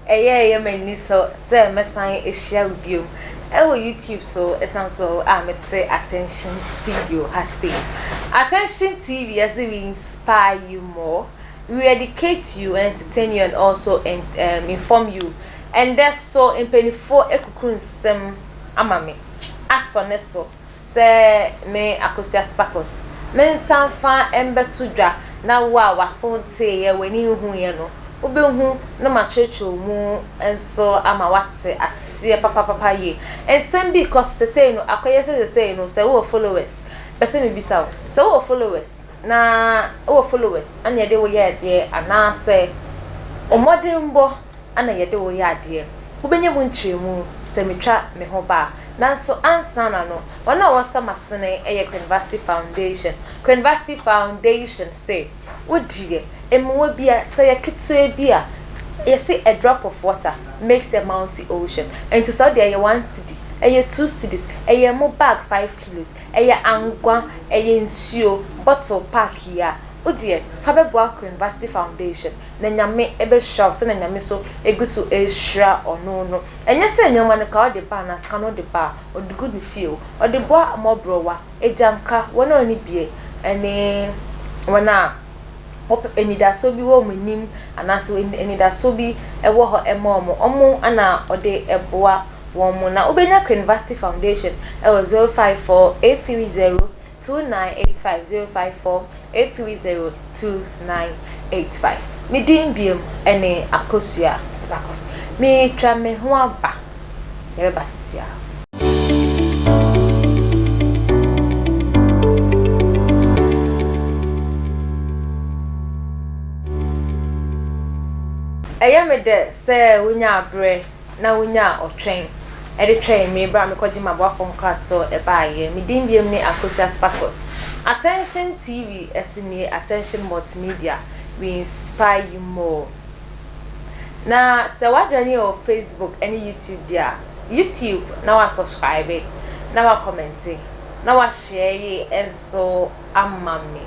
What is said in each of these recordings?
Eye mani so say mesan ehia ubiom. Ewo YouTube so esan so mete attention studio has say. Attention TV as we inspire you more. We educate you, entertain you, and also inform you. And that's so in penifo ekukun sem amame. Asoneso say me akosia sparkles. Men sanfa embetu dwa na wa wasonte ye wani hu ye no. Obehu na machecho mu enso ama wate ase papa ye. Ensem because say no akoye say no say wo followers. Bese me bisa wo. Say wo followers. Na wo followers anya de wo ye de ana say omodimbo ana ye de wo ye ade. Ubenye mu nchiremu se metwa me ho ba nanso ansa na no wana wasa masene eye University Foundation say wodie emwo bia say yaketwe bia say a drop of water makes a mighty ocean and to so there 1 cedi eye 2 cedis eye mo bag 5 kilos eye angwa eye nsuo bottle pack ya odie fabeboa University Foundation na nyame ebe shop se na nyame so egusu ehra ono no enye se nyoma ne ka ode pa na ska no de pa odugu ni feel ode boa mobrowa ejamka wona oni bie ene wana enida so bi wo manim anaso enida so bi ewo ho emomo omo ana ode eboa wo mo na obenya University Foundation ewo 054830 2985 054 830 me dim biem ene akosia sparkles me twa me ho aba ye ba sisia eya me de se wonya abre na wonya otwen ede train me bra me kwaji mabwafo nkrato e baaye me dim biem ne akosia sparkles. Attention TV esuni attention multimedia, we inspire you more. Na se wajani o Facebook and YouTube dia. YouTube na wa subscribe, na wa comment, na wa share enso amame.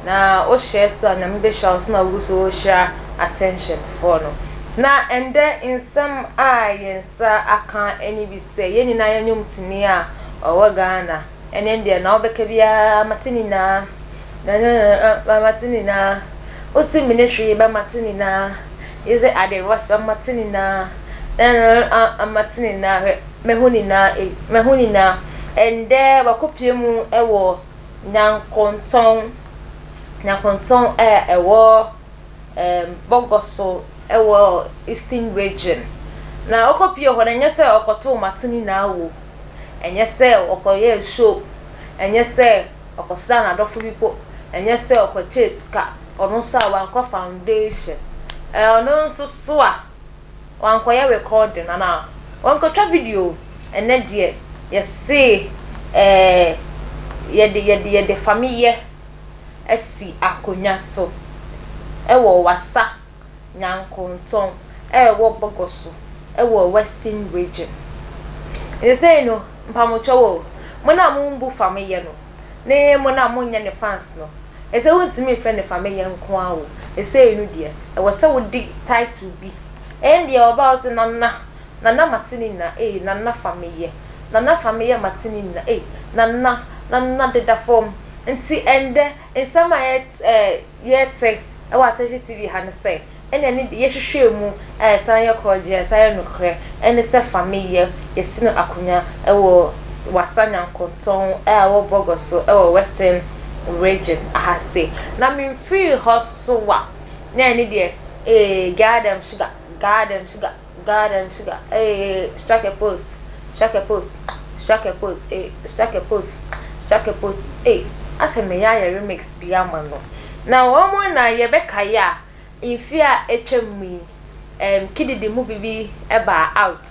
Na o share so na me be share na wo so share attention for no. Na ende in some yensa aka any bi say yeni na yanyum tini a owo Ghana. And then there now bekebia matinina na matinina o si ministry ba matinina is it at the rush ba matinina matinina mehunina and there bakopie mu ewo nyankonton ewo bogoso ewo eastern region na okopie ho na nyese okoto matinina wo enye se okoye show enye se okosa na dofo bipo enye se okoche ska ono so wanko foundation ono nso so a wanko ye recording na wanko twa video ene de ye se ye de Fameye esi akonya so ewo wasa nyankonton ewo bogoso ewo western region they say no mpamochowo mona mumbu Fameye no ne mona munya ne fans no ese wuntimi fe ne Fameye nko awo ese enu de e wo se wo di title bi de oba o se nana matini na nana Fameye matini na nana de da form nti ende ensama yete e wa Attention TV ha ne say ene ni ye hwehwemu san ye kroje san ye nokre ene se Fameye yesino akonya ewo wasanya nkonton wo bogoso ewo western region ahase na me free hosowa na ene de garden sugar strike a post aseme ya remix bi amano na wo mo na ye beka ya infia etwemi Kidi the movie bi eba out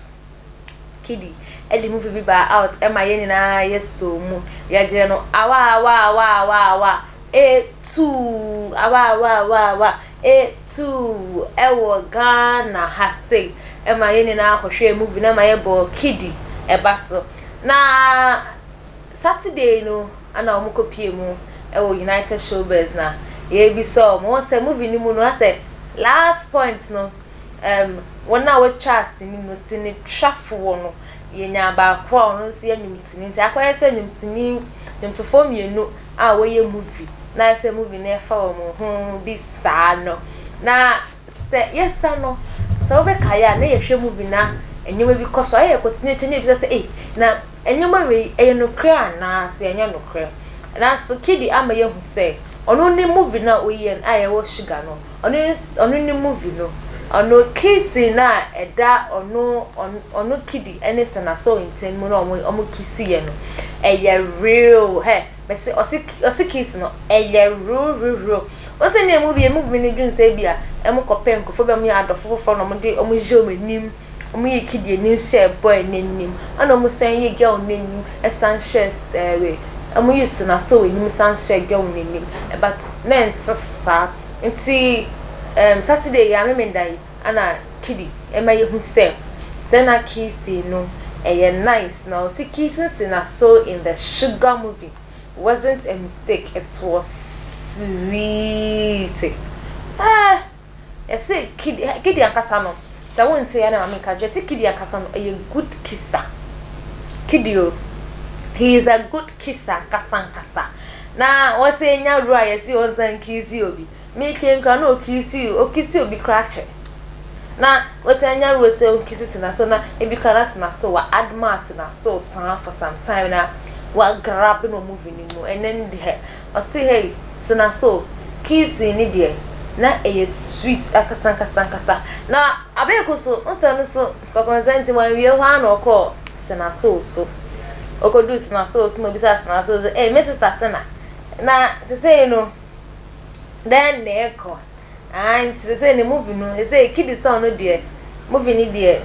Kidi the movie bi ba out ema ye na yeso mu ya je no awa e2 awa e2 ewo Ghana hase ema ye na ahwehwe movie na ma ye bo Kidi eba so na Saturday no ana omukopie mu ewo United Showbiz na ye bi so mo se movie ni mu no ase last point no wona we chance ni no sini twafo no ye nya ba kwa no so ye nyumtini nti akoye se nyumtini nyumtofo mienu a we ye movie na se movie na fa wo ho bi sa no na se yesa no so be kaya na ye hwe movie na enyoma bi koso aye kotini eche na bi se na enyoma we no kra na se enya no kra na so Kidi ama ye hu se ono ni movie na oyen aye wo sugar no ono ni movie no ono kisi na eda ono Kidi ene sana so inten mu no omo kisi ye no eye real me say osi kisi no eye real o se na movie ni dun se bia emo kopen ko fo be mu adofo fo no mo de omo jom anim omo ye Kidi anim share boy nanim ana omo san ye girl nanim essentials we omo use na so anim san share girl nanim but na ntsa nti Saturday ya memendai ana Kidi ema ye hu se na kisi no nice now see kissing na so in the sugar movie wasn't a mistake, it was sweet. I say Kidi akasa no sa won say na mama ka je say Kidi akasa no a good kisser. Kidi he is a good kisser kasa na o say nya ru a yesi on san kisi obi me ken kra na o kisi obi krache na o say nya ru say on kisi na so na e bi kra na so wa admas na so san for some time na wa grab no movie ni no and then o say hey so na so kisi ni de na sweet akasa na abeko so onse no so kokonzanti wan wie ho an okọ sena so okodu sena so no bisa sena so my sister sena na say no then na eko and say ni movie no say Kidi son no de movie ni de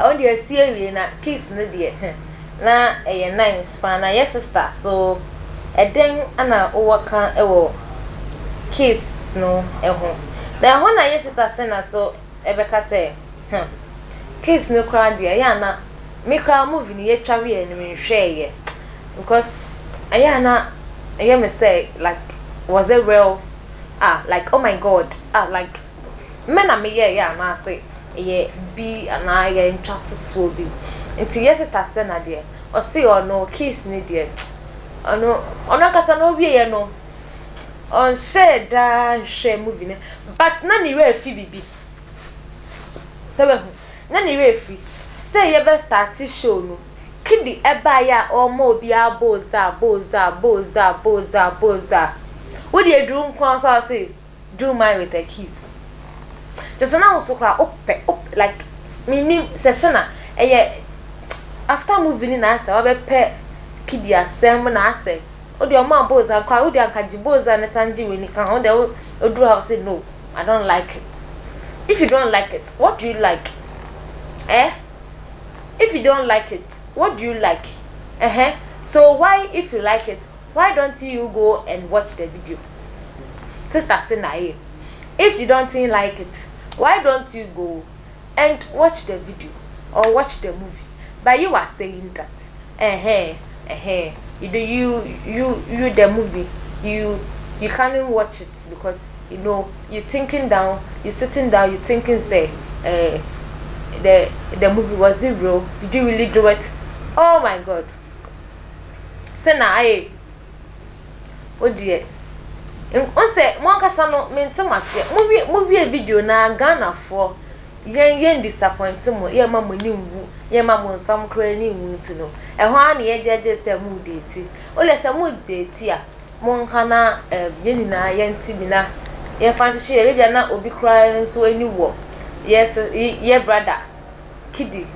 on de see wie na kiss no de na nice pa na yes sister so eden ana owaka ewo kiss no eho na ho na yes sister sena so ebeka say kiss no crowd there ya na me crowd movie ni ye twawe ni me hwe ye because aya na aya me say like was it real like oh my god like men na me ye ya na say ye bi ana ye ntwa to so bi nti yes sister sena there o see or no kiss ni there ono kasa no bi ye no on share movie ne but na ni re fi bibi sebe na ni re fi say ye be start show no Kidi eba ya omo obi aboza what do you do nkwan so say do mine with a kiss just now so kra up like meaning sesena after movie na asa wa be pe Kidi asem na ase o de omo aboza kwa o de ankajiboza na tanji we ni kan o de o do have say no I don't like it. If you don't like it, what do you like? If you don't like it, what do you like? So why, if you like it, why don't you go and watch the video? Sister Sinaye, if you don't like it, why don't you go and watch the video or watch the movie? But you are saying that you the movie you can't watch it because you know you're thinking down, you're sitting down, you're thinking say the movie was it real? Did you really do it? Oh my god. Sena oh dear. On say one kasano mentamase movie video na Ghana for yen disappoint mo ye ma mo nimwu ye ma mo nsam kra ni mu ntino e ho an ye jeje se mu date o le se mu date a mo nka na ye ni na ye ntibi na ye fancy ye bia na obi kra nso ani wo yes ye brother Kidi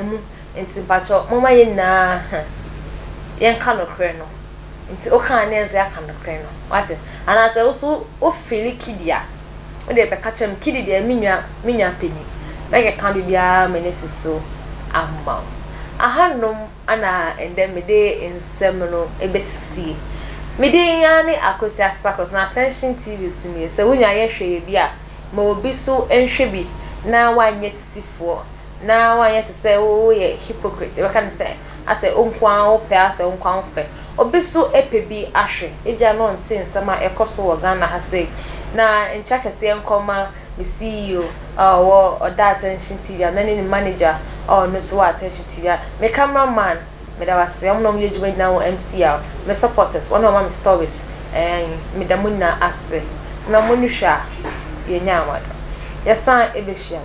mu ntimpacho mo ma ye na ye nka no kra no nti o kan na eze aka no kra no what ana se so o feel Kidi a o de be catch am Kidi de minwa peni like kan bia menesi so amma ahannom ana ende me de ensem no ebesisi me de yan akosi aspakos na attention TV sini se wonya ye hwe bia ma obi so enhwe bi na wanye sisifo na wanye te se wo ye hypocrite we kan say ase onkwan wo pe ase onkwan wo pe obi so epebi ahwe ebia no nte nsama ekoso wo Ghana ha sei na encha kese nkoma the CEO or that attention TV and then the manager no so attention TV me cameraman me da was am no me juma na MCL me supporters one of my stories me da munna ase me munu hwa ye nya amado yesan ebehia